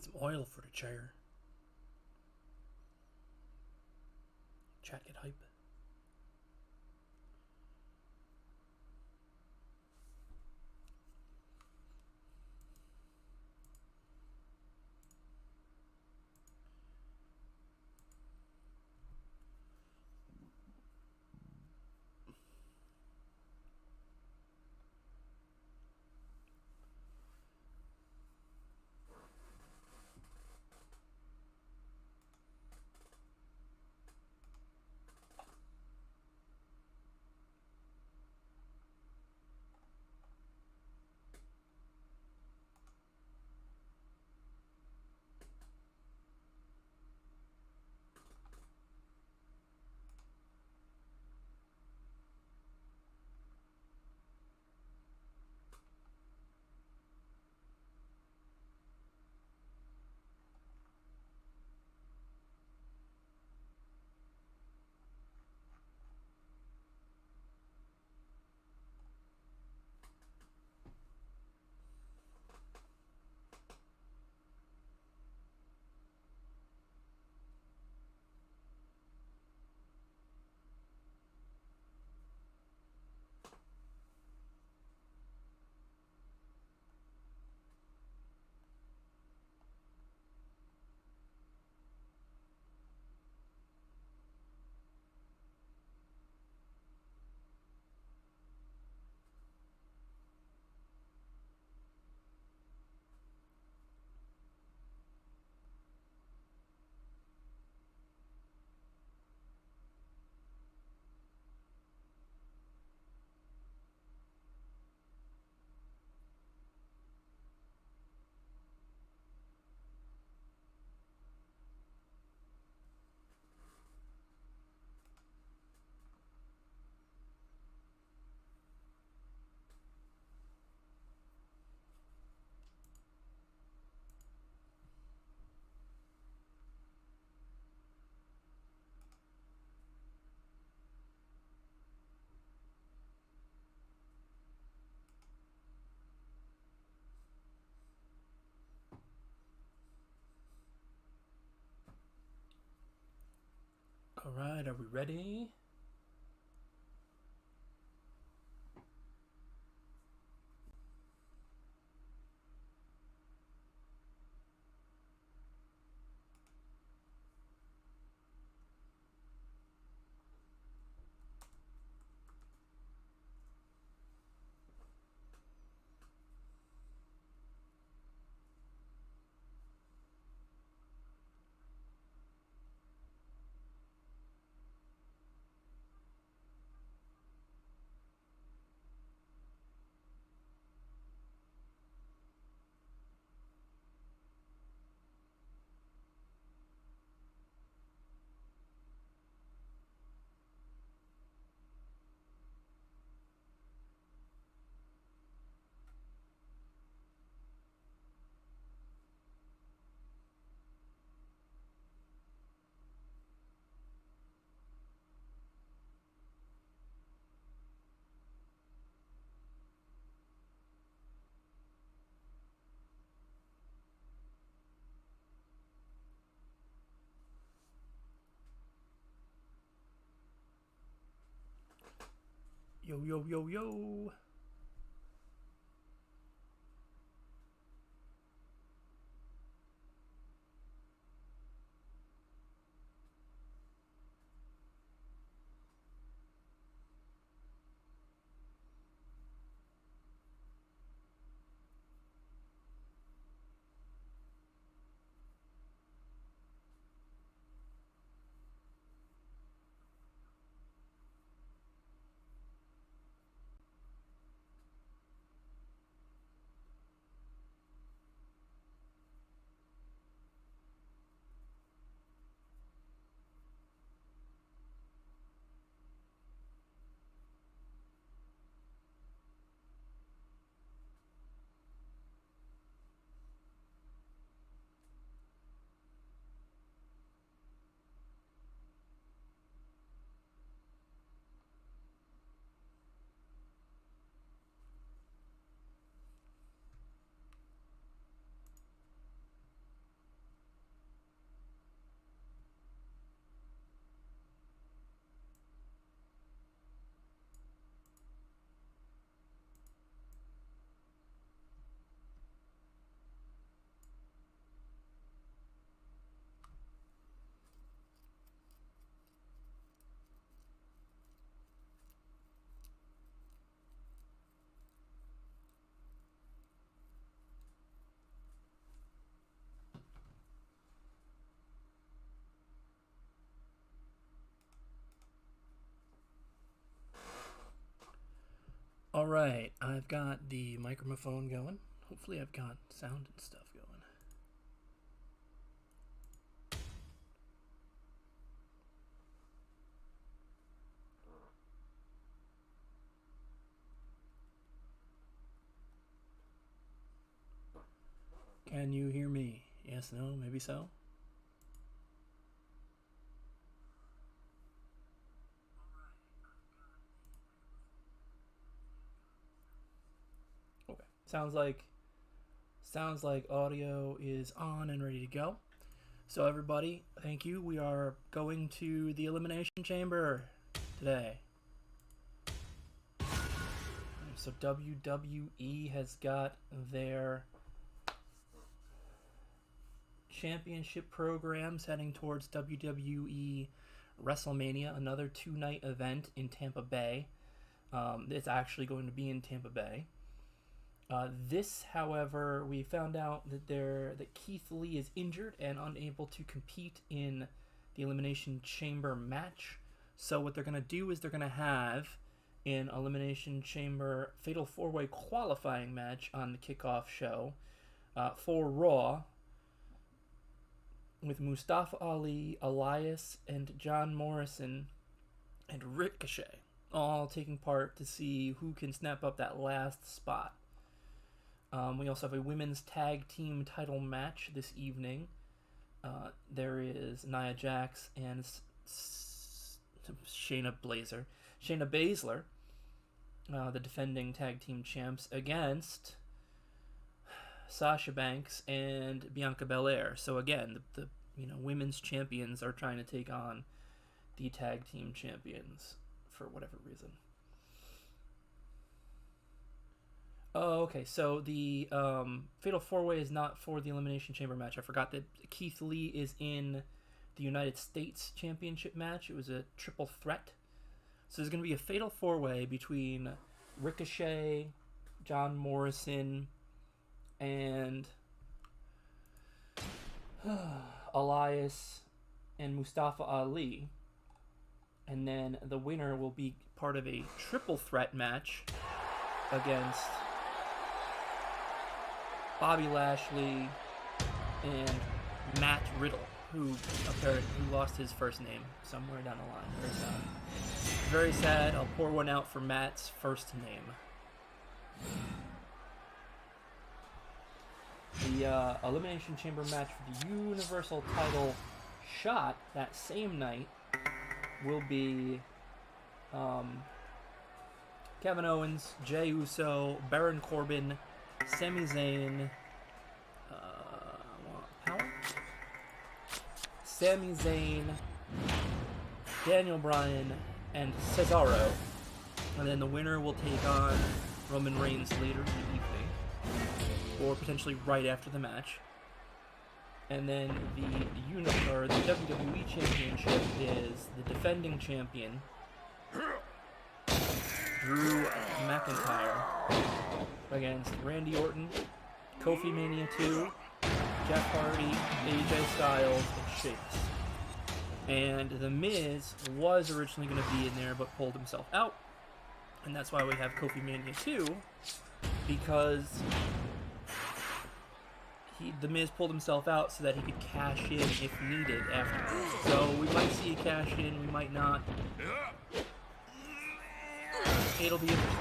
Need some oil for the chair. Chat get hype. All right, are we ready? Yo, yo, yo, yo. Alright, I've got the microphone going. Hopefully I've got sound and stuff going. Can you hear me? Yes, no, maybe so? Okay. Sounds like audio is on and ready to go. So everybody, thank you. We are going to the Elimination Chamber today. So WWE has got their championship programs heading towards WWE WrestleMania, another 2-night event in Tampa Bay. It's actually going to be in Tampa Bay. This, however, we found out that Keith Lee is injured and unable to compete in the Elimination Chamber match. So what they're going to do is they're going to have an Elimination Chamber Fatal 4-Way qualifying match on the kickoff show for Raw with Mustafa Ali, Elias, and John Morrison and Ricochet all taking part to see who can snap up that last spot. We also have a women's tag team title match this evening. There is Nia Jax and Shayna Baszler, the defending tag team champs, against Sasha Banks and Bianca Belair. So again, the women's champions are trying to take on the tag team champions for whatever reason. Oh, okay. So the Fatal 4-Way is not for the Elimination Chamber match. I forgot that Keith Lee is in the United States Championship match. It was a triple threat. So there's going to be a Fatal 4-Way between Ricochet, John Morrison, and Elias and Mustafa Ali. And then the winner will be part of a triple threat match against Bobby Lashley and Matt Riddle, who lost his first name somewhere down the line. Very sad. Very sad. I'll pour one out for Matt's first name. The Elimination Chamber match for the Universal title shot that same night will be Kevin Owens, Jey Uso, Baron Corbin, Sami Zayn, Sami Zayn, Daniel Bryan, and Cesaro. And then the winner will take on Roman Reigns later in the evening, or potentially right after the match. And then the WWE Championship is the defending champion, Drew McIntyre, against Randy Orton, Kofi Mania 2, Jeff Hardy, AJ Styles, and Sheamus. And The Miz was originally going to be in there, but pulled himself out. And that's why we have Kofi Mania 2, because The Miz pulled himself out so that he could cash in if needed afterwards. So we might see a cash in, we might not. It'll be interesting.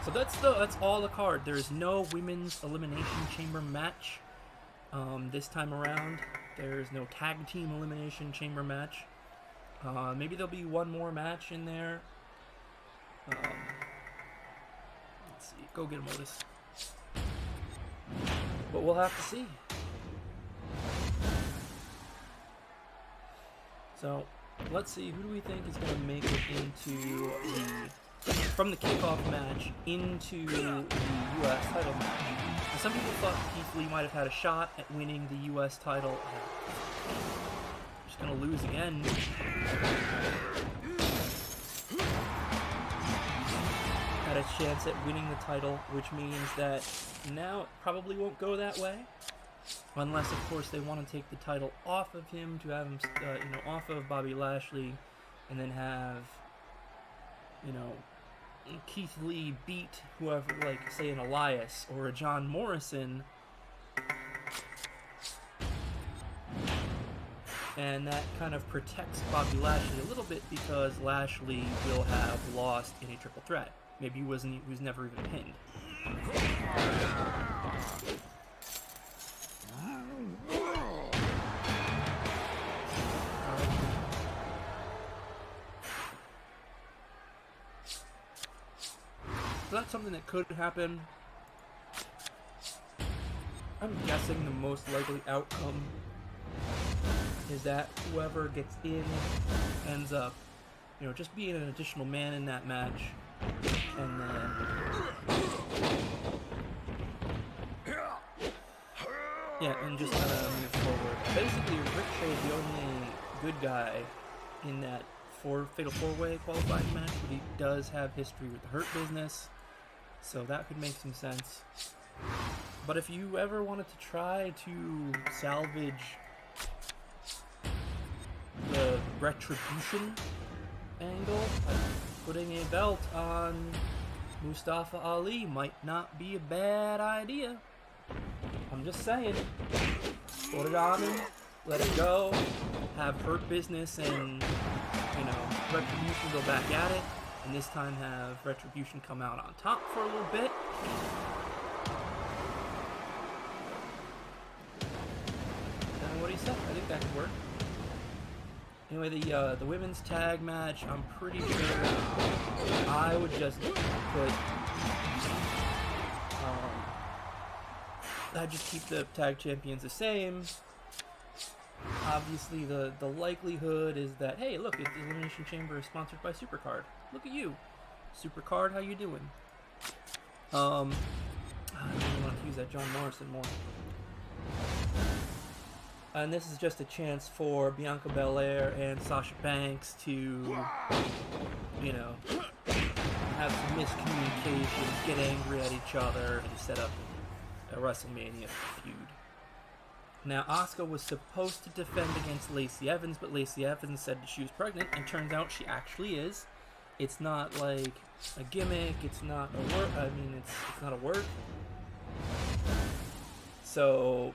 So that's all the card. There is no women's elimination chamber match this time around. There's no tag team elimination chamber match. Maybe there'll be one more match in there. Let's see. Go get him, Otis. But we'll have to see. So let's see. Who do we think is going to make it into from the kickoff match into the U.S. title match? Now, some people thought Keith Lee might have had a shot at winning the U.S. title. Just going to lose again. Had a chance at winning the title, which means that now it probably won't go that way. Unless, of course, they want to take the title off of him to have him, off of Bobby Lashley, and then have you know, Keith Lee beat whoever, like, say, an Elias or a John Morrison, and that kind of protects Bobby Lashley a little bit because Lashley will have lost in a triple threat. Maybe he was never even pinned. So that's something that could happen. I'm guessing the most likely outcome is that whoever gets in ends up, you know, just being an additional man in that match, and then and just kind of move forward. Basically, Ricochet is the only good guy in that fatal four-way qualifying match, but he does have history with the Hurt Business, so that could make some sense. But if you ever wanted to try to salvage the retribution angle, like putting a belt on Mustafa Ali might not be a bad idea. I'm just saying. Put it on him, let it go, have Hurt Business and, you know, Retribution go back at it, and this time have Retribution come out on top for a little bit. And what he said, I think that could work. Anyway, the women's tag match, I'm pretty sure I would just put, I'd just keep the tag champions the same. Obviously, the likelihood is that, hey, look, the Elimination Chamber is sponsored by Supercard. Look at you. Supercard, how you doing? I really want to use that John Morrison more. And this is just a chance for Bianca Belair and Sasha Banks to, you know, have some miscommunication, get angry at each other, and set up a WrestleMania feud. Now, Asuka was supposed to defend against Lacey Evans, but Lacey Evans said she was pregnant, and turns out she actually is. It's not like a gimmick, it's not a work, I mean, it's not a work. So,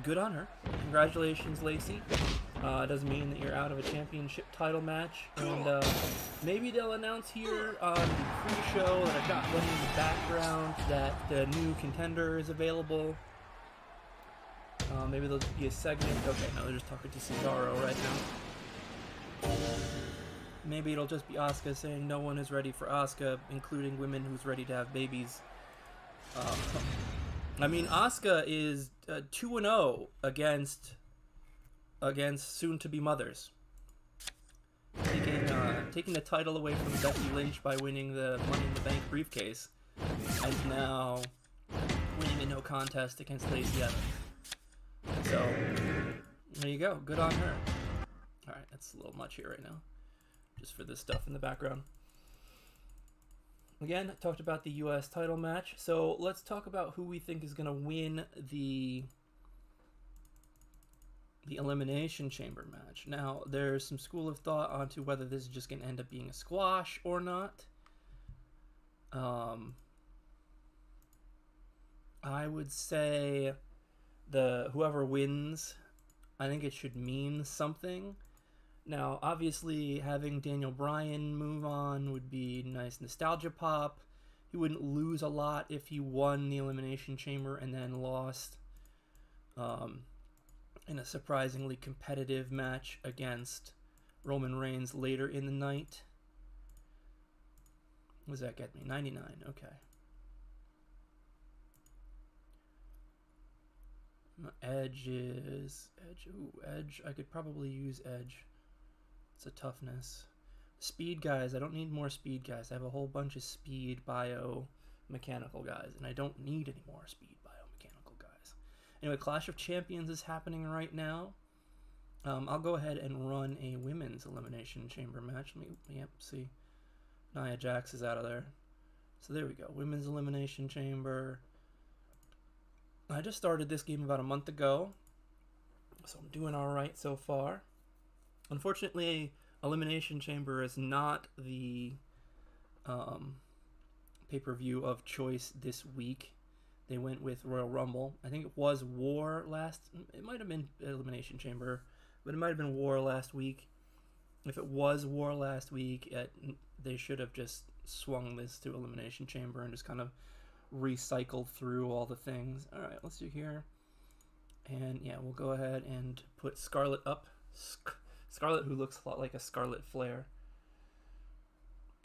good on her. Congratulations, Lacey. It doesn't mean that you're out of a championship title match. And maybe they'll announce here on the pre-show that I've got running in the background that the new contender is available. Maybe there'll be a segment. Okay, no, they're just talking to Cesaro right now. Maybe it'll just be Asuka saying no one is ready for Asuka, including women who's ready to have babies. I mean, Asuka is 2-0 against soon-to-be mothers. Taking the title away from Becky Lynch by winning the Money in the Bank briefcase, and now winning a no contest against Lacey Evans. So, there you go. Good on her. Alright, that's a little much here right now. Just for this stuff in the background. Again, I talked about the U.S. title match. So, let's talk about who we think is going to win the Elimination Chamber match. Now, there's some school of thought onto whether this is just going to end up being a squash or not. I would say whoever wins, I think it should mean something. Now, obviously, having Daniel Bryan move on would be nice nostalgia pop. He wouldn't lose a lot if he won the Elimination Chamber and then lost in a surprisingly competitive match against Roman Reigns later in the night. What does that get me? 99, okay. Edge. Edge. I could probably use Edge. It's a toughness. Speed guys. I don't need more speed guys. I have a whole bunch of speed biomechanical guys, and I don't need any more speed biomechanical guys. Anyway, Clash of Champions is happening right now. I'll go ahead and run a women's Elimination Chamber match. See. Nia Jax is out of there. So there we go. Women's Elimination Chamber. I just started this game about a month ago, so I'm doing alright so far. Unfortunately, Elimination Chamber is not the um, pay-per-view of choice this week. They went with Royal Rumble. I think it was War last. It might have been Elimination Chamber, but it might have been War last week. If it was War last week, they should have just swung this to Elimination Chamber and just kind of recycled through all the things. All right, let's do here. And yeah, we'll go ahead and put Scarlett up. Scarlett, who looks a lot like a Scarlet Flare.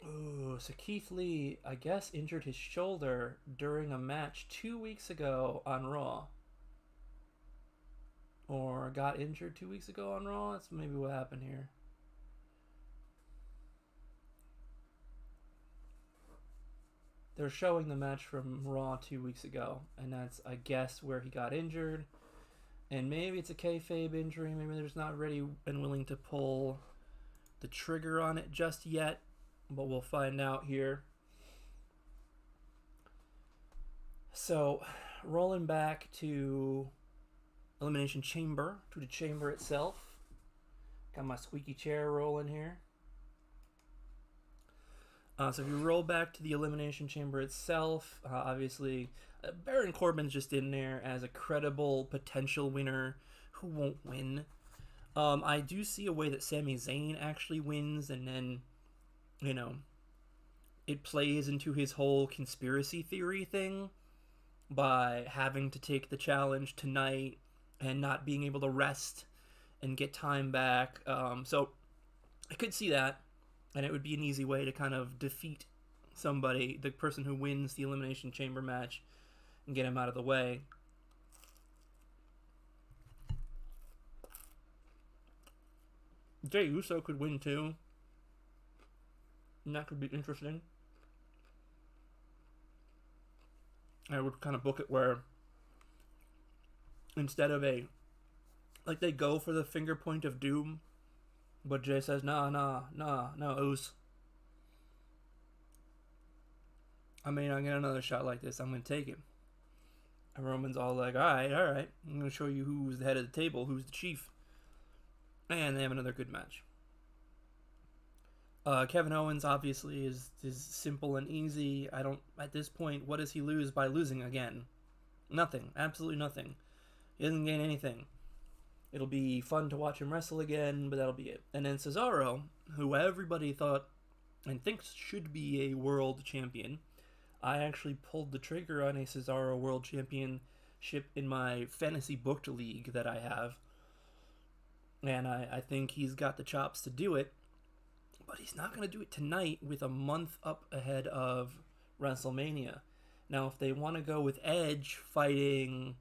Ooh, so Keith Lee, I guess, injured his shoulder during a match 2 weeks ago on Raw. Or got injured 2 weeks ago on Raw? That's maybe what happened here. They're showing the match from Raw 2 weeks ago, and that's, I guess, where he got injured. And maybe it's a kayfabe injury. Maybe they're just not ready and willing to pull the trigger on it just yet. But we'll find out here. So, rolling back to Elimination Chamber, to the chamber itself. Got my squeaky chair rolling here. So if you roll back to the Elimination Chamber itself, obviously Baron Corbin's just in there as a credible potential winner who won't win. I do see a way that Sami Zayn actually wins, and then, you know, it plays into his whole conspiracy theory thing by having to take the challenge tonight and not being able to rest and get time back. So I could see that. And it would be an easy way to kind of defeat somebody, the person who wins the Elimination Chamber match, and get him out of the way. Jey Uso could win too. And that could be interesting. I would kind of book it where instead of like they go for the finger point of doom, but Jay says, no, Oos. I may not get another shot like this. I'm going to take it. And Roman's all like, all right. I'm going to show you who's the head of the table, who's the chief. And they have another good match. Kevin Owens obviously is simple and easy. At this point, what does he lose by losing again? Nothing. Absolutely nothing. He doesn't gain anything. It'll be fun to watch him wrestle again, but that'll be it. And then Cesaro, who everybody thought and thinks should be a world champion. I actually pulled the trigger on a Cesaro world championship in my fantasy booked league that I have. And I think he's got the chops to do it. But he's not going to do it tonight with a month up ahead of WrestleMania. Now, if they want to go with Edge fighting,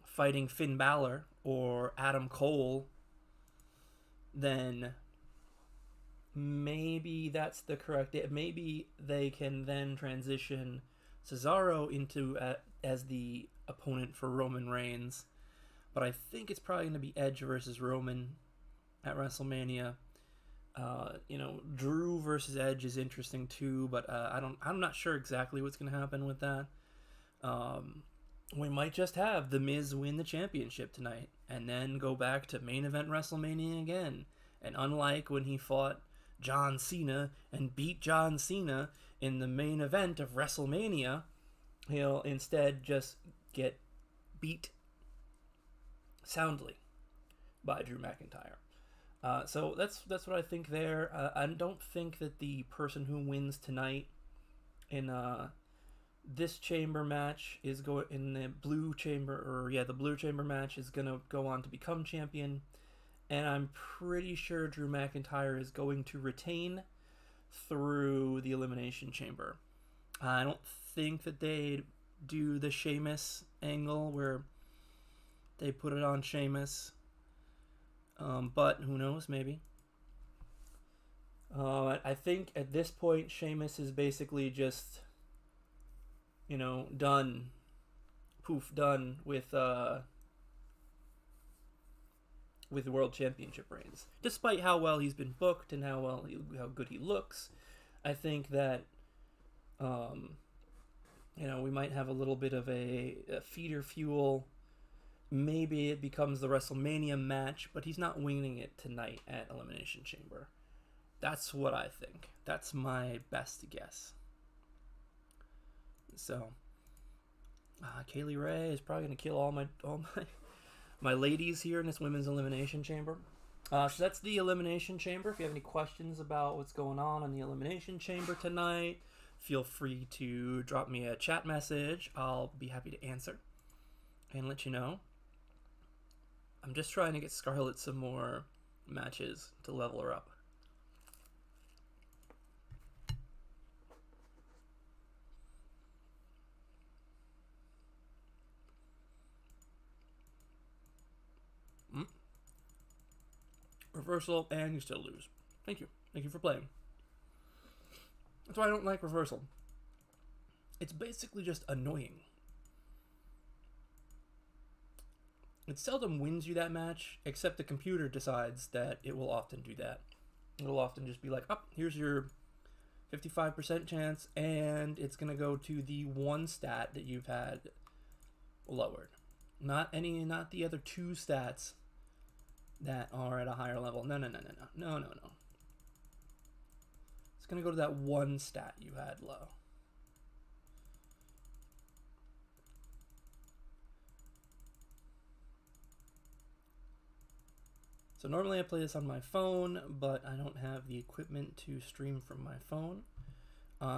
fighting Finn Balor or Adam Cole, then maybe that's the correct... Maybe they can then transition Cesaro into as the opponent for Roman Reigns. But I think it's probably going to be Edge versus Roman at WrestleMania. Drew versus Edge is interesting too, but I'm not sure exactly what's going to happen with that. We might just have The Miz win the championship tonight and then go back to main event WrestleMania again. And unlike when he fought John Cena and beat John Cena in the main event of WrestleMania, he'll instead just get beat soundly by Drew McIntyre. So that's what I think there. I don't think that the person who wins tonight in this chamber match is going in the blue chamber, the blue chamber match is going to go on to become champion. And I'm pretty sure Drew McIntyre is going to retain through the Elimination Chamber. I don't think that they do the Sheamus angle where they put it on Sheamus. But who knows, maybe. I think at this point, Sheamus is basically just, done. Poof, done with World Championship reigns. Despite how well he's been booked and how good he looks, I think that, we might have a little bit of a feeder fuel. Maybe it becomes the WrestleMania match, but he's not winning it tonight at Elimination Chamber. That's what I think. That's my best guess. So, Kaylee Ray is probably gonna kill all my ladies here in this women's elimination chamber. So that's the elimination chamber. If you have any questions about what's going on in the elimination chamber tonight, feel free to drop me a chat message. I'll be happy to answer and let you know. I'm just trying to get Scarlett some more matches to level her up. Reversal, and you still lose. Thank you. Thank you for playing. That's why I don't like reversal. It's basically just annoying. It seldom wins you that match, except the computer decides that it will often do that. It'll often just be like, oh, here's your 55% chance, and it's going to go to the one stat that you've had lowered. Not the other two stats that are at a higher level. No. It's going to go to that one stat you had low. So normally I play this on my phone, but I don't have the equipment to stream from my phone.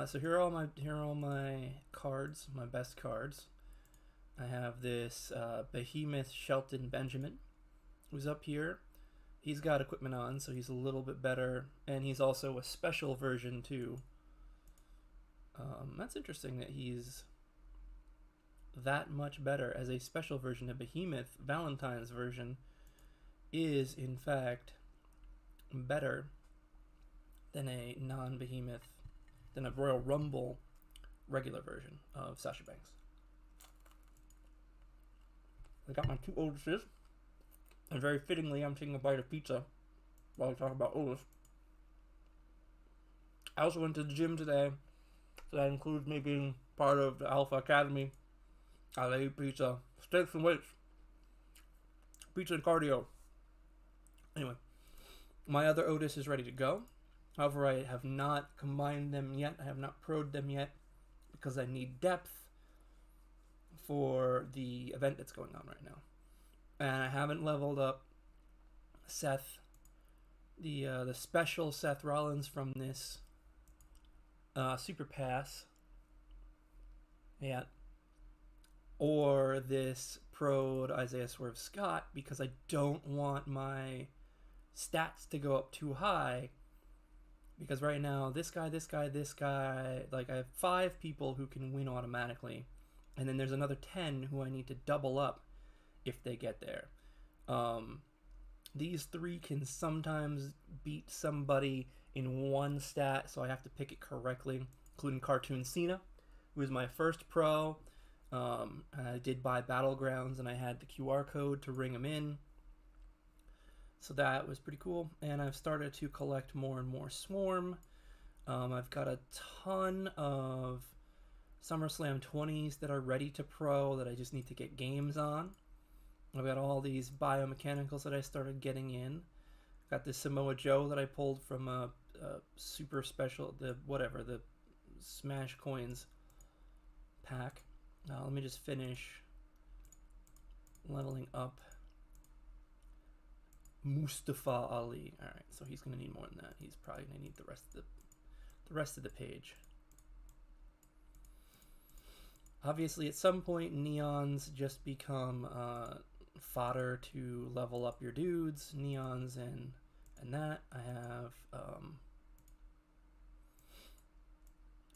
So here are all my cards, my best cards. I have this Behemoth Shelton Benjamin, who's up here. He's got equipment on, so he's a little bit better, and he's also a special version too. That's interesting that he's that much better as a special version. A Behemoth Valentine's version is in fact better than a non-Behemoth, than a Royal Rumble regular version of Sasha Banks. I got my two Otises, and very fittingly I'm taking a bite of pizza while I talk about Otis. I also went to the gym today, so that includes me being part of the Alpha Academy. I ate pizza, steaks and weights, pizza and cardio. Anyway, my other Otis is ready to go. However, I have not combined them yet. I have not pro'd them yet because I need depth for the event that's going on right now. And I haven't leveled up Seth, the special Seth Rollins from this Super Pass yet, or this pro'd Isaiah Swerve Scott, because I don't want my stats to go up too high, because right now this guy, like I have 5 people who can win automatically, and then there's another 10 who I need to double up if they get there. These 3 can sometimes beat somebody in one stat, so I have to pick it correctly, including Cartoon Cena, who is my first pro. I did buy Battlegrounds, and I had the QR code to ring him in. So that was pretty cool. And I've started to collect more and more Swarm. I've got a ton of SummerSlam 20s that are ready to pro that I just need to get games on. I've got all these biomechanicals that I started getting in. Got this Samoa Joe that I pulled from a super special, the Smash Coins pack. Let me just finish leveling up Mustafa Ali. All right, so he's going to need more than that. He's probably going to need the rest of the page. Obviously, at some point, Neons just become fodder to level up your dudes. Neons and that. I have,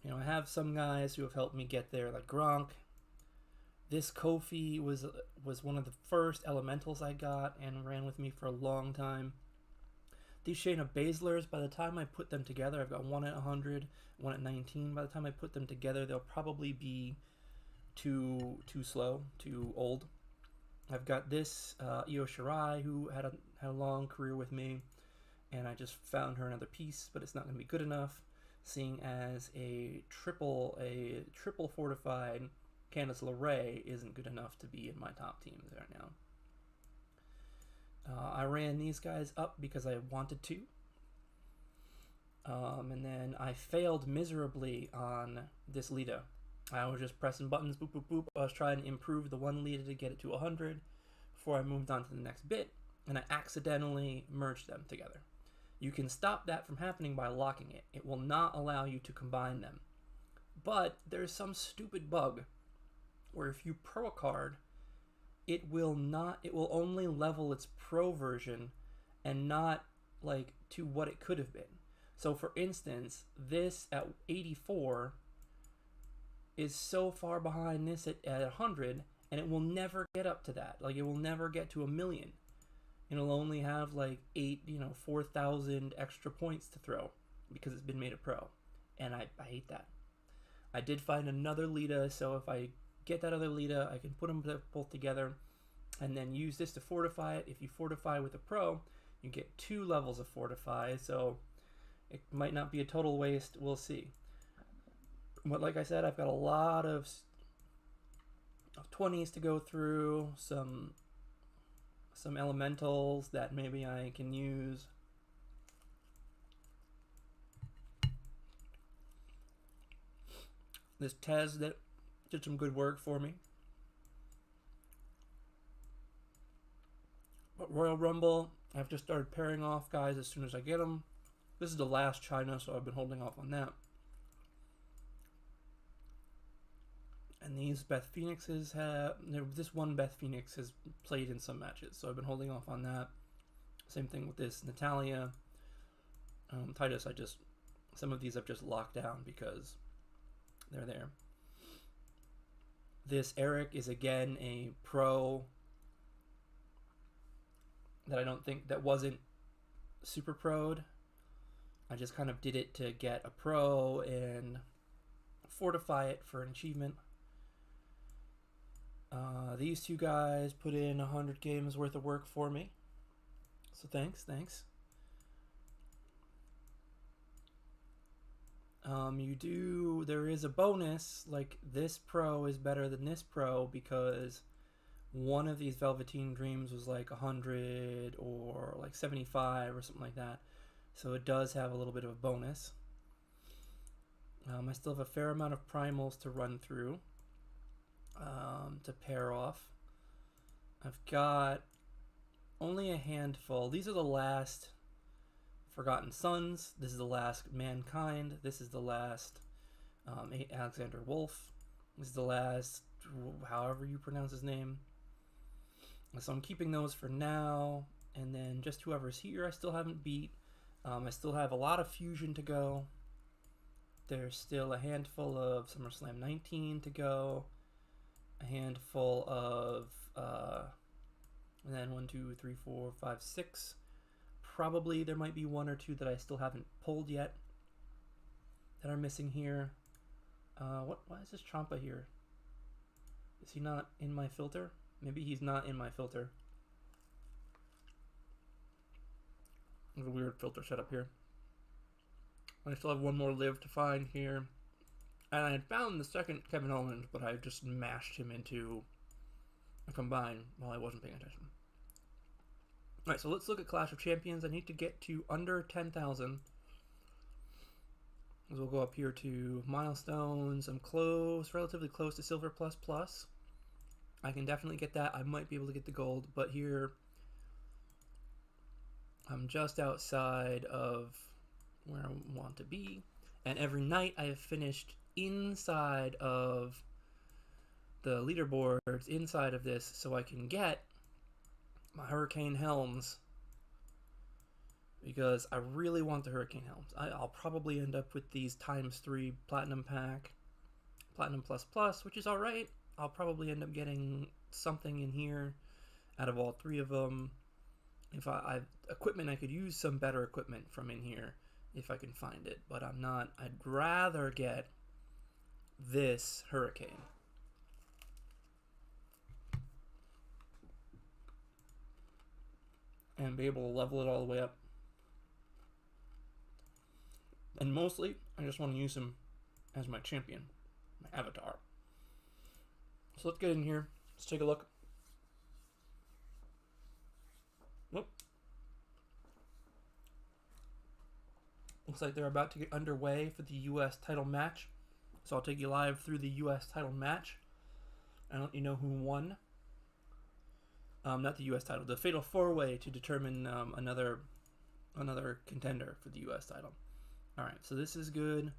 I have some guys who have helped me get there, like Gronk. This Kofi was one of the first elementals I got and ran with me for a long time. These Shayna Baszlers, by the time I put them together, I've got one at 100, one at 19. By the time I put them together, they'll probably be too slow, too old. I've got this Io Shirai, who had a long career with me, and I just found her another piece, but it's not going to be good enough, seeing as a triple fortified Candice LeRae isn't good enough to be in my top teams right now. I ran these guys up because I wanted to. And then I failed miserably on this Lita. I was just pressing buttons, boop, boop, boop. I was trying to improve the one Lita to get it to 100 before I moved on to the next bit, and I accidentally merged them together. You can stop that from happening by locking it. It will not allow you to combine them. But there's some stupid bug where if you pro a card, it will only level its pro version and not like to what it could have been. So for instance, this at 84 is so far behind this at 100, and it will never get up to that. Like, it will never get to 1,000,000. It'll only have like 4,000 extra points to throw because it's been made a pro. And I hate that. I did find another Lita, so if I get that other Lita, I can put them both together and then use this to fortify it. If you fortify with a pro, you get 2 levels of fortify, so it might not be a total waste. We'll see. But like I said, I've got a lot of 20s to go through, some elementals that maybe I can use. This Tez that did some good work for me. But Royal Rumble, I've just started pairing off guys as soon as I get them. This is the last China, so I've been holding off on that. And these Beth Phoenixes this one Beth Phoenix has played in some matches, so I've been holding off on that. Same thing with this Natalia. Titus, some of these I've just locked down because they're there. This Eric is again a pro that I don't think, that wasn't super pro'd. I just kind of did it to get a pro and fortify it for an achievement. These two guys put in 100 games worth of work for me, so thanks. There is a bonus, like this pro is better than this pro because one of these Velveteen Dreams was like 100 or like 75 or something like that, so it does have a little bit of a bonus. I still have a fair amount of primals to run through to pair off. I've got only a handful. These are the last Forgotten Sons. This is the last Mankind. This is the last Alexander Wolf. This is the last, however you pronounce his name. So I'm keeping those for now, and then just whoever's here I still haven't beat. I still have a lot of Fusion to go. There's still a handful of SummerSlam 19 to go. A handful of, and then 1, 2, 3, 4, 5, 6. Probably there might be 1 or 2 that I still haven't pulled yet that are missing here. Why is this Ciampa here? Is he not in my filter? Maybe he's not in my filter. There's a weird filter setup here. I still have 1 more live to find here. And I had found the second Kevin Owens, but I just mashed him into a combine while I wasn't paying attention. Alright, so let's look at Clash of Champions. I need to get to under 10,000. So we'll go up here to milestones. I'm close, relatively close to Silver Plus Plus. I can definitely get that. I might be able to get the gold, but here I'm just outside of where I want to be. And every night I have finished inside of the leaderboards, inside of this, so I can get my Hurricane Helms, because I really want the Hurricane Helms. I'll probably end up with these ×3 Platinum Pack, Platinum Plus Plus, which is alright. I'll probably end up getting something in here out of all 3 of them. If I equipment, I could use some better equipment from in here if I can find it, but I'm not. I'd rather get this Hurricane. And be able to level it all the way up. And mostly, I just want to use him as my champion, my avatar. So let's get in here. Let's take a look. Whoop. Looks like they're about to get underway for the U.S. title match. So I'll take you live through the U.S. title match. I'll let you know who won. Not the U.S. title, the Fatal 4-Way to determine another contender for the U.S. title. All right, so this is good.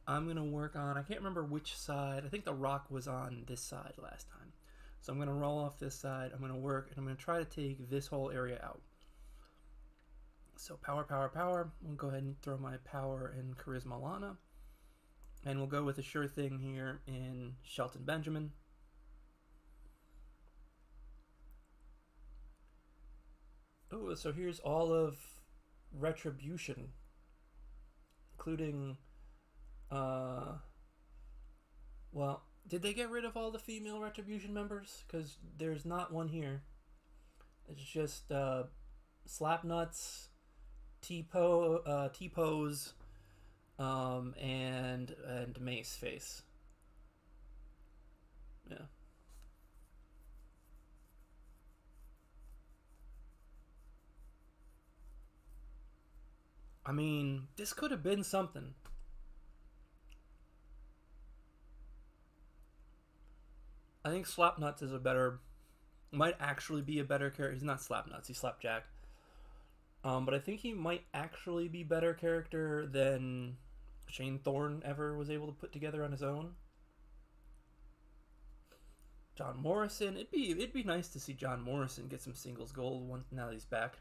I'm going to work on, I can't remember which side. I think The Rock was on this side last time. So I'm going to roll off this side. I'm going to work, and I'm going to try to take this whole area out. So power, power, power. We'll go ahead and throw my power in Charisma Lana. And we'll go with a sure thing here in Shelton Benjamin. Oh, so here's all of Retribution, including, well, did they get rid of all the female Retribution members? Because there's not one here. It's just Slapnuts, T-Pose, and Mace Face. Yeah. I mean, this could have been something. I think Slapnuts is might actually be a better character. He's not Slapnuts, he's Slapjack. But I think he might actually be better character than Shane Thorne ever was able to put together on his own. John Morrison, it'd be nice to see John Morrison get some singles gold now that he's back.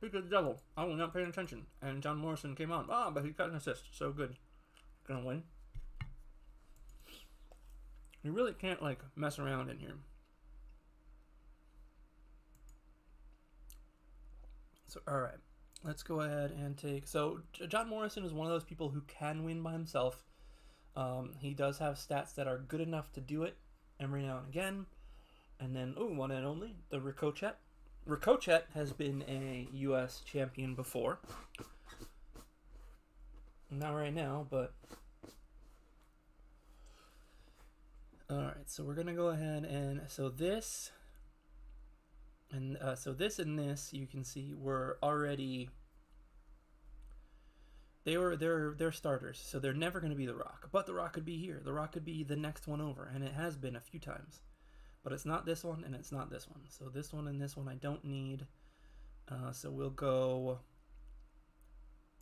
He did the devil. I was not paying attention. And John Morrison came on. But he got an assist. So good. Gonna win. You really can't, like, mess around in here. So, alright. Let's go ahead and take... So, John Morrison is one of those people who can win by himself. He does have stats that are good enough to do it every now and again. And then, one and only, the Ricochet. Ricochet has been a U.S. champion before. Not right now, but... Alright, so we're going to go ahead and... So this... And so this and this, you can see, were already... They're starters, so they're never going to be The Rock. But The Rock could be here. The Rock could be the next one over, and it has been a few times. But it's not this one, and it's not this one. So this one and this one I don't need. So we'll go...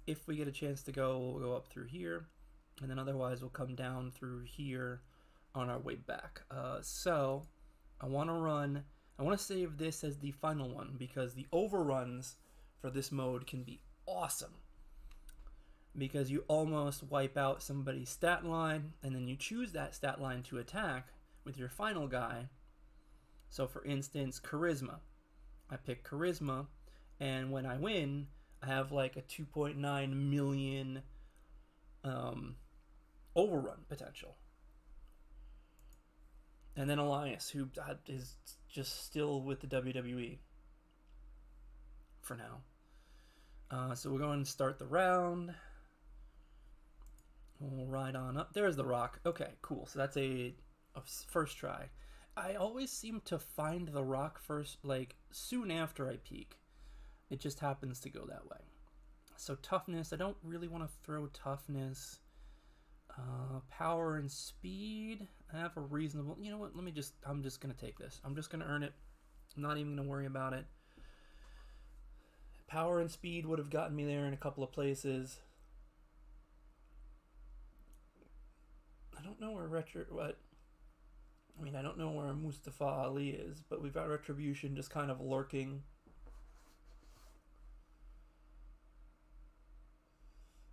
If we get a chance to go, we'll go up through here. And then otherwise we'll come down through here on our way back. So I want to save this as the final one, because the overruns for this mode can be awesome. Because you almost wipe out somebody's stat line, and then you choose that stat line to attack with your final guy. So for instance, Charisma. I pick Charisma, and when I win, I have like a 2.9 million overrun potential. And then Elias, who is just still with the WWE for now. So we're going to start the round. We'll ride on up. There's The Rock. Okay, cool. So that's a first try. I always seem to find The Rock first, like, soon after I peak. It just happens to go that way. So toughness, I don't really want to throw toughness. Power and speed, I have a reasonable... You know what, I'm just going to take this. I'm just going to earn it. I'm not even going to worry about it. Power and speed would have gotten me there in a couple of places. I don't know where I don't know where Mustafa Ali is, but we've got Retribution just kind of lurking.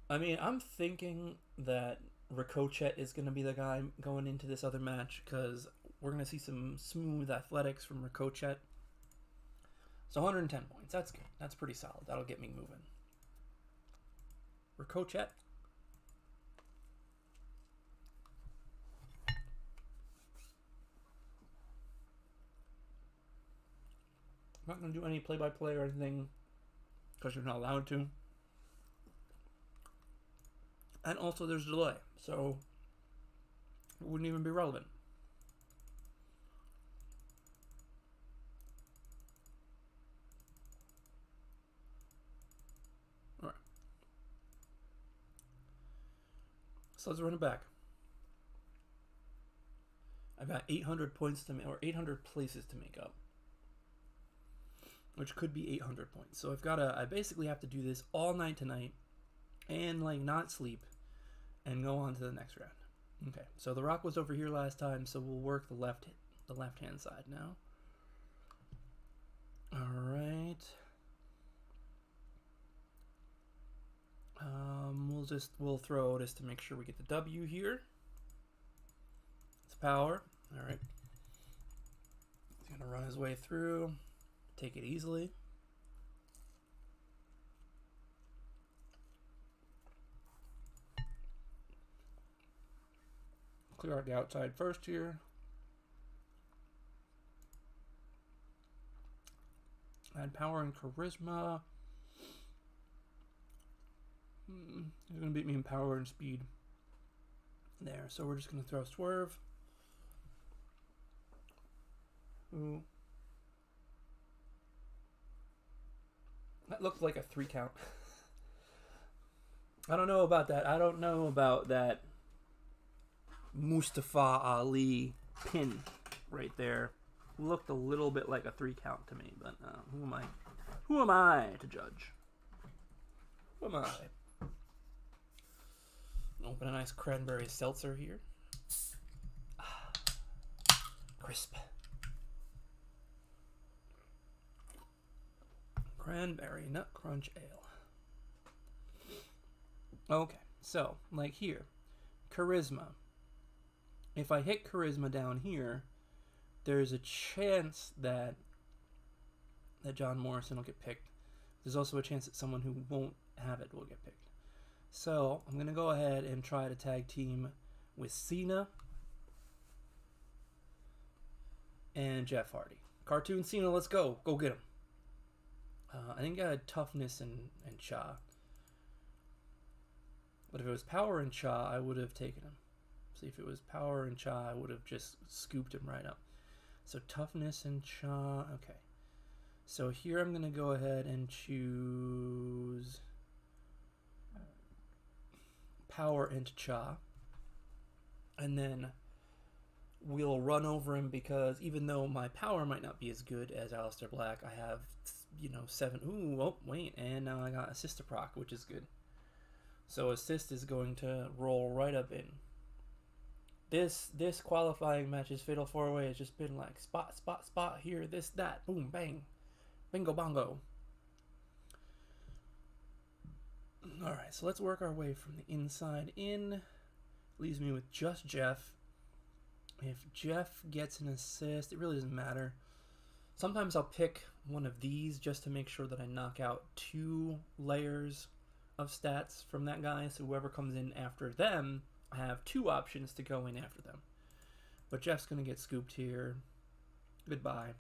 I mean, I'm thinking that Ricochet is going to be the guy going into this other match, because we're going to see some smooth athletics from Ricochet. So 110 points, that's good. That's pretty solid. That'll get me moving. Ricochet. I'm not going to do any play-by-play or anything, because you're not allowed to. And also there's a delay, so it wouldn't even be relevant. So let's run it back. I've got 800 points to make, or 800 places to make up, which could be 800 points. So I basically have to do this all night tonight, and like not sleep, and go on to the next round. Okay, so the rock was over here last time, so we'll work the left hand side now. All right. We'll throw Otis to make sure we get the W here. It's power. All right. He's gonna run his way through. Take it easily. Clear out the outside first here. Add power and charisma. He's going to beat me in power and speed. There, so we're just going to throw swerve. Ooh. That looked like a 3 count. I don't know about that. I don't know about that Mustafa Ali pin right there. Looked a little bit like a 3 count to me, but who am I? Who am I to judge? Who am I? Open a nice cranberry seltzer here. Crisp. Cranberry Nut Crunch Ale. Okay, so like here, charisma. If I hit charisma down here, there's a chance that John Morrison will get picked. There's also a chance that someone who won't have it will get picked. So I'm going to go ahead and try to tag team with Cena and Jeff Hardy. Cartoon Cena, let's go. Go get him. I think I had toughness and Cha. But if it was power and Cha, I would have taken him. See, if it was power and Cha, I would have just scooped him right up. So toughness and Cha. Okay. So here I'm going to go ahead and choose power and Cha. And then we'll run over him because even though my power might not be as good as Aleister Black, I have, 7. Ooh, oh, wait. And now I got assist to proc, which is good. So assist is going to roll right up in. This qualifying match's Fatal 4-Way has just been like spot, here, this, that, boom, bang, bingo, bongo. Alright, so let's work our way from the inside in. Leaves me with just Jeff. If Jeff gets an assist, it really doesn't matter. Sometimes I'll pick one of these just to make sure that I knock out 2 layers of stats from that guy, so whoever comes in after them, I have 2 options to go in after them. But Jeff's going to get scooped here. Goodbye.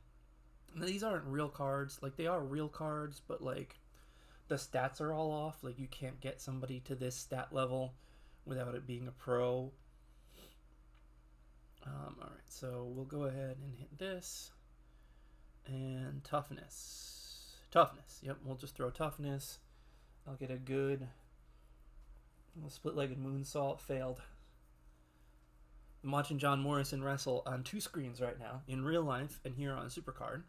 And these aren't real cards. Like, they are real cards, but, like, the stats are all off. Like, you can't get somebody to this stat level without it being a pro. Alright, so we'll go ahead and hit this. And toughness. Toughness. Yep, we'll just throw toughness. I'll get a good split-legged moonsault. Failed. I'm watching John Morrison wrestle on 2 screens right now, in real life and here on Supercard.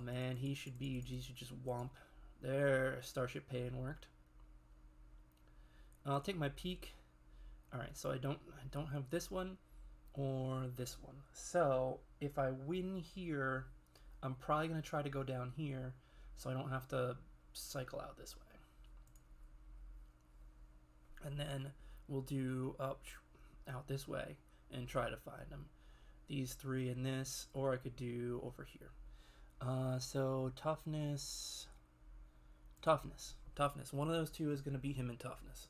Man, he should just womp. There, Starship Pain worked. I'll take my peek. All right, so I don't have this one or this one. So if I win here, I'm probably gonna try to go down here, so I don't have to cycle out this way. And then we'll do out this way and try to find them. These 3 in this, or I could do over here. So toughness. One of those 2 is going to beat him in toughness.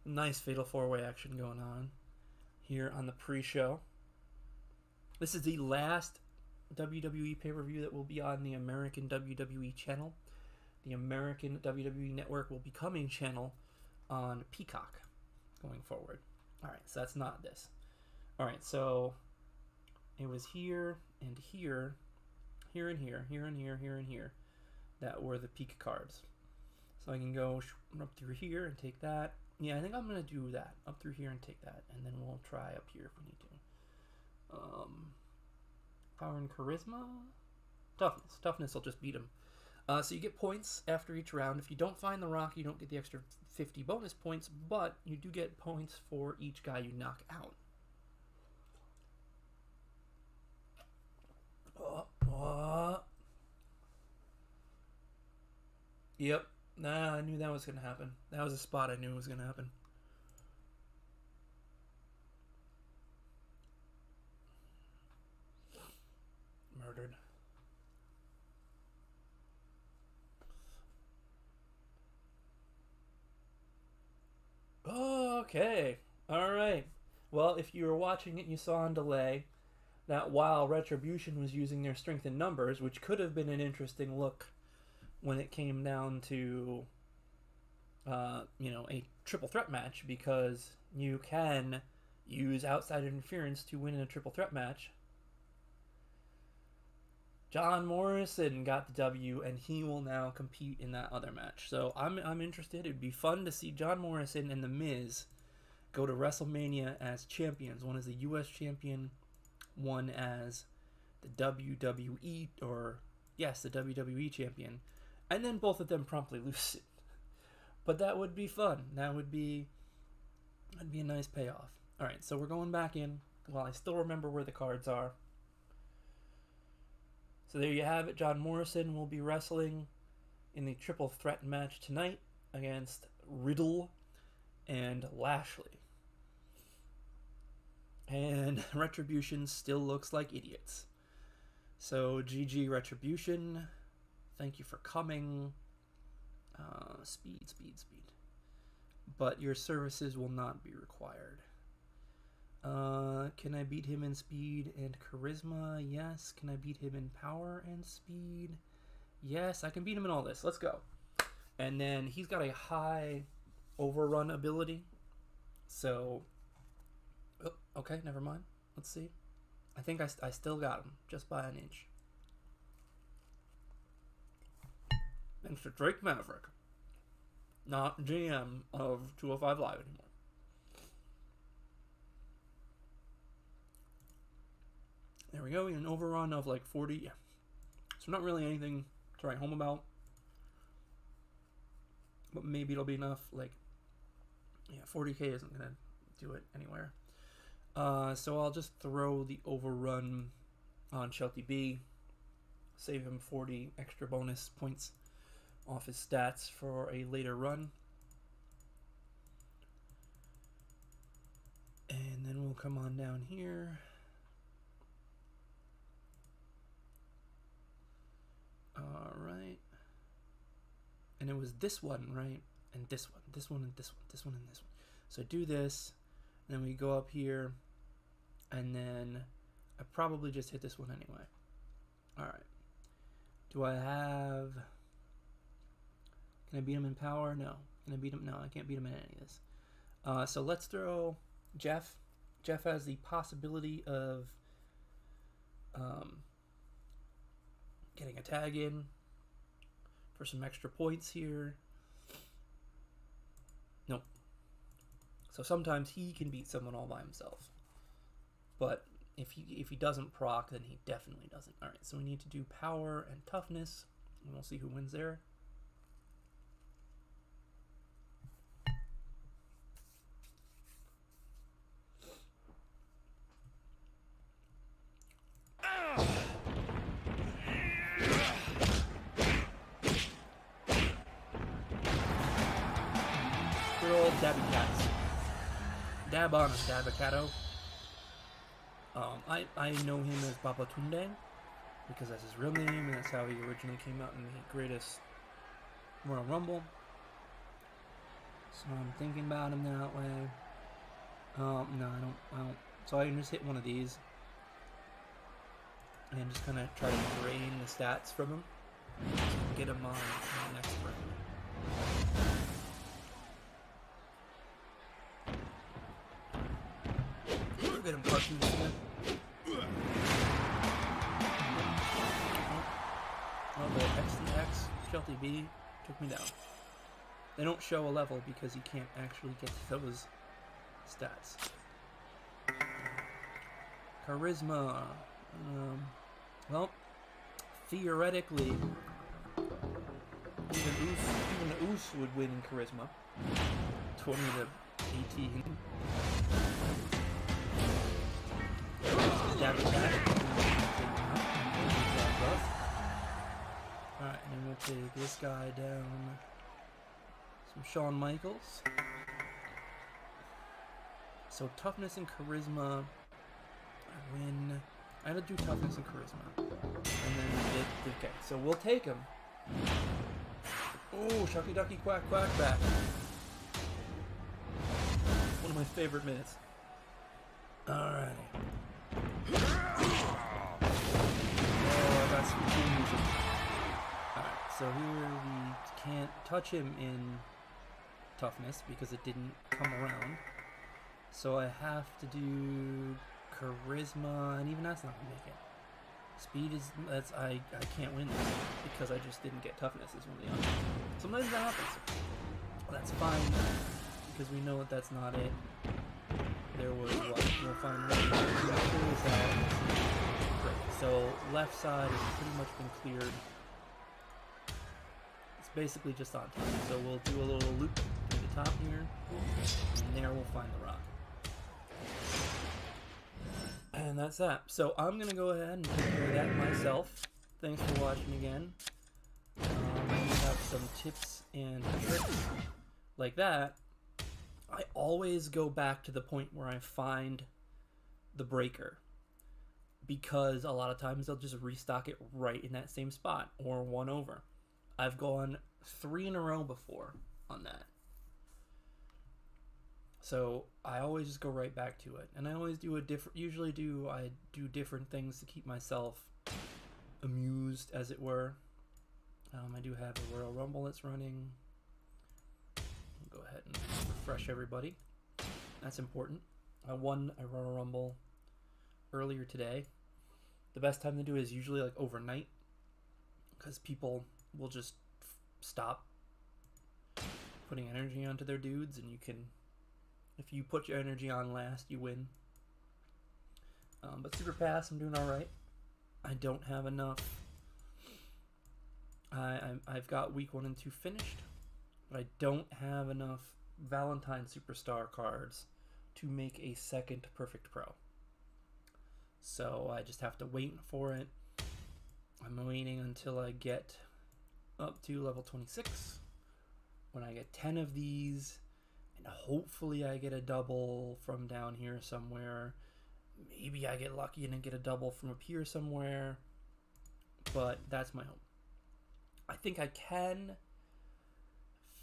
Nice Fatal 4-Way action going on here on the pre-show. This is the last WWE pay-per-view that will be on the American WWE channel. The American WWE Network will become a channel on Peacock going forward. Alright, so that's not this. Alright, so it was here and here, here and here, here and here, here and here. that were the peak cards. So I can go up through here and take that. Yeah, I think I'm going to do that. Up through here and take that. And then we'll try up here if we need to. Power and charisma? Toughness. Toughness will just beat him. So you get points after each round. If you don't find the rock, you don't get the extra 50 bonus points, but you do get points for each guy you knock out. Yep. Nah, I knew that was going to happen. That was a spot I knew was going to happen. Murdered. Okay. Alright. Well, if you were watching it, you saw on delay that while Retribution was using their strength in numbers, which could have been an interesting look when it came down to, a triple threat match, because you can use outside interference to win in a triple threat match. John Morrison got the W, and he will now compete in that other match. So I'm interested. It'd be fun to see John Morrison and The Miz go to WrestleMania as champions. One as the U.S. champion, one as the WWE, the WWE champion. And then both of them promptly lose it. But that would be fun. That'd be a nice payoff. All right, so we're going back in. Well, I still remember where the cards are. So there you have it. John Morrison will be wrestling in the triple threat match tonight against Riddle and Lashley. And Retribution still looks like idiots. So GG Retribution. Thank you for coming. Speed. But your services will not be required. Can I beat him in speed and charisma? Yes. Can I beat him in power and speed? Yes, I can beat him in all this. Let's go. And then he's got a high overrun ability. So, okay, never mind. Let's see. I think I still got him, just by an inch. Thanks to Drake Maverick, not GM of 205 Live anymore. There we go, an overrun of like 40. Yeah. So not really anything to write home about. But maybe it'll be enough. Like, yeah, 40k isn't going to do it anywhere. So I'll just throw the overrun on Shelty B. Save him 40 extra bonus points off his stats for a later run. And then we'll come on down here. Alright. And it was this one, right? And this one, and this one, and this one, and this one. So do this, and then we go up here, and then I probably just hit this one anyway. Alright. Do I have... Can I beat him in power? No. Can I beat him? No, I can't beat him in any of this. So let's throw Jeff. Jeff has the possibility of getting a tag in for some extra points here. Nope. So sometimes he can beat someone all by himself. But if he doesn't proc, then he definitely doesn't. Alright, so we need to do power and toughness, and we'll see who wins there. Dabby cats. Dab on him, Dabacato. I know him as Baba Tunde because that's his real name and that's how he originally came out in the greatest Royal Rumble. So I'm thinking about him that way. No, I don't. So I can just hit one of these and just kind of try to drain the stats from him so get him on the next round. Get him cartoons again. Oh, the X and X difficulty B took me down. They don't show a level because you can't actually get to those stats. Charisma. Well, theoretically, even the Oos would win in charisma. 20 to 18. Stab attack. Alright, and then we'll take this guy down. Some Shawn Michaels. So toughness and charisma. I win. I had to do toughness and charisma. And then okay, so we'll take him. Oh, Shucky Ducky Quack Quack back. One of my favorite minutes. Alrighty. Oh, I got some cool music. Alright, so here we can't touch him in toughness because it didn't come around. So I have to do charisma, and even that's not gonna make it. Speed is I can't win this because I just didn't get toughness as one of the others. Sometimes that happens. That's fine because we know that that's not it. There was what we'll find later. Great. So left side has pretty much been cleared. It's basically just on top. So we'll do a little loop through the top here, and there we'll find the rock. And that's that. So I'm going to go ahead and take care of that myself. Thanks for watching again. I have some tips and tricks like that. I always go back to the point where I find the breaker, because a lot of times they'll just restock it right in that same spot or one over. I've gone 3 in a row before on that. So I always just go right back to it, and I always do I do different things to keep myself amused, as it were. I do have a Royal Rumble that's running. I'll go ahead and refresh everybody. That's important. I won a Royal Rumble earlier today. The best time to do it is usually like overnight, because people will just stop putting energy onto their dudes, and you can. If you put your energy on last, you win. But Super Pass, I'm doing alright. I don't have enough. I've got week 1 and 2 finished, but I don't have enough Valentine Superstar cards to make a second Perfect Pro. So I just have to wait for it. I'm waiting until I get up to level 26. When I get 10 of these, and hopefully I get a double from down here somewhere. Maybe I get lucky and get a double from up here somewhere. But that's my hope. I think I can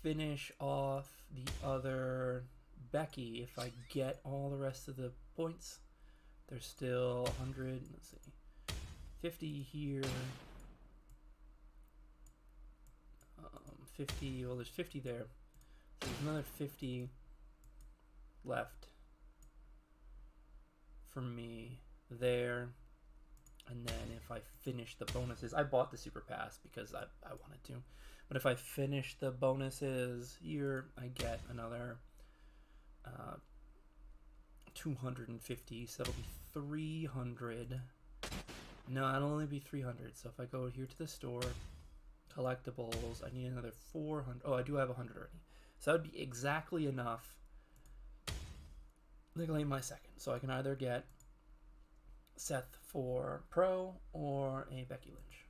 finish off the other Becky if I get all the rest of the points. There's still 100, let's see, 50 here. 50, well there's 50 there. So there's another 50 left for me there. And then if I finish the bonuses, I bought the Super Pass because I wanted to. But if I finish the bonuses here, I get another 250. So it'll be 300. No, it'll only be 300. So if I go here to the store, collectibles, I need another 400. Oh, I do have 100 already. So that would be exactly enough to claim my second. So I can either get Seth for Pro or a Becky Lynch.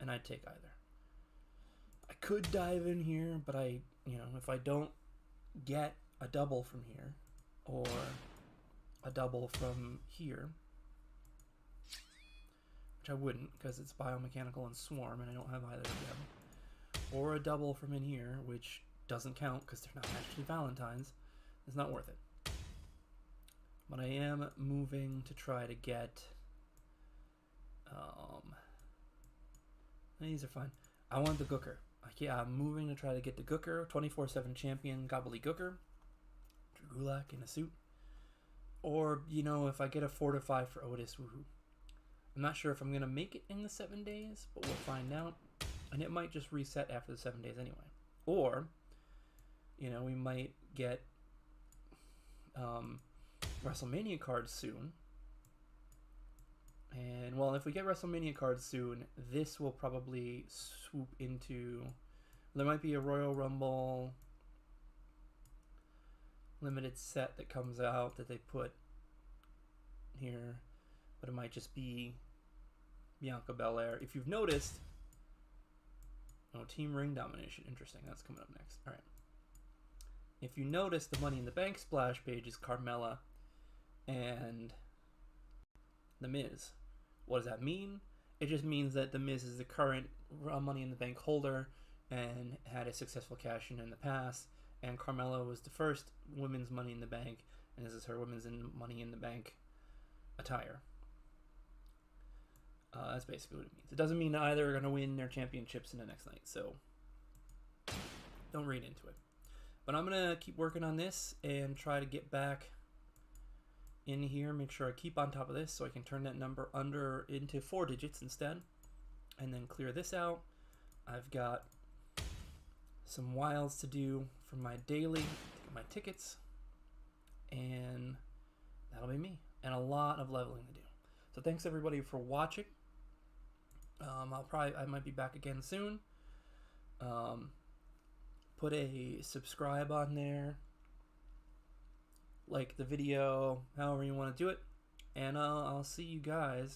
And I'd take either. I could dive in here, but if I don't get a double from here or a double from here, which I wouldn't because it's Biomechanical and Swarm and I don't have either of them, or a double from in here, which doesn't count because they're not actually Valentines, it's not worth it. But I am moving to try to get these are fine. I want the Gooker. Yeah, I'm moving to try to get the Gooker, 24/7 champion Gobbledygooker, Drew Gulak in a suit. Or, if I get a 4 to 5 for Otis, woohoo. I'm not sure if I'm going to make it in the 7 days, but we'll find out. And it might just reset after the 7 days anyway. Or, you know, we might get WrestleMania cards soon. And, well, if we get WrestleMania cards soon, this will probably swoop into... There might be a Royal Rumble limited set that comes out that they put here. But it might just be Bianca Belair. If you've noticed... Oh, Team Ring Domination. Interesting. That's coming up next. All right. If you notice, the Money in the Bank splash page is Carmella and The Miz. What does that mean? It just means that The Miz is the current Money in the Bank holder and had a successful cash-in the past. And Carmella was the first women's Money in the Bank, and this is her women's Money in the Bank attire. That's basically what it means. It doesn't mean either are going to win their championships in the next night, so don't read into it. But I'm going to keep working on this and try to get back in here, make sure I keep on top of this so I can turn that number into 4 digits instead, and then clear this out. I've got some wilds to do for my daily, my tickets, and that'll be me, and a lot of leveling to do. So thanks everybody for watching. I might be back again soon. Put a subscribe on there, like the video, however you want to do it, and I'll see you guys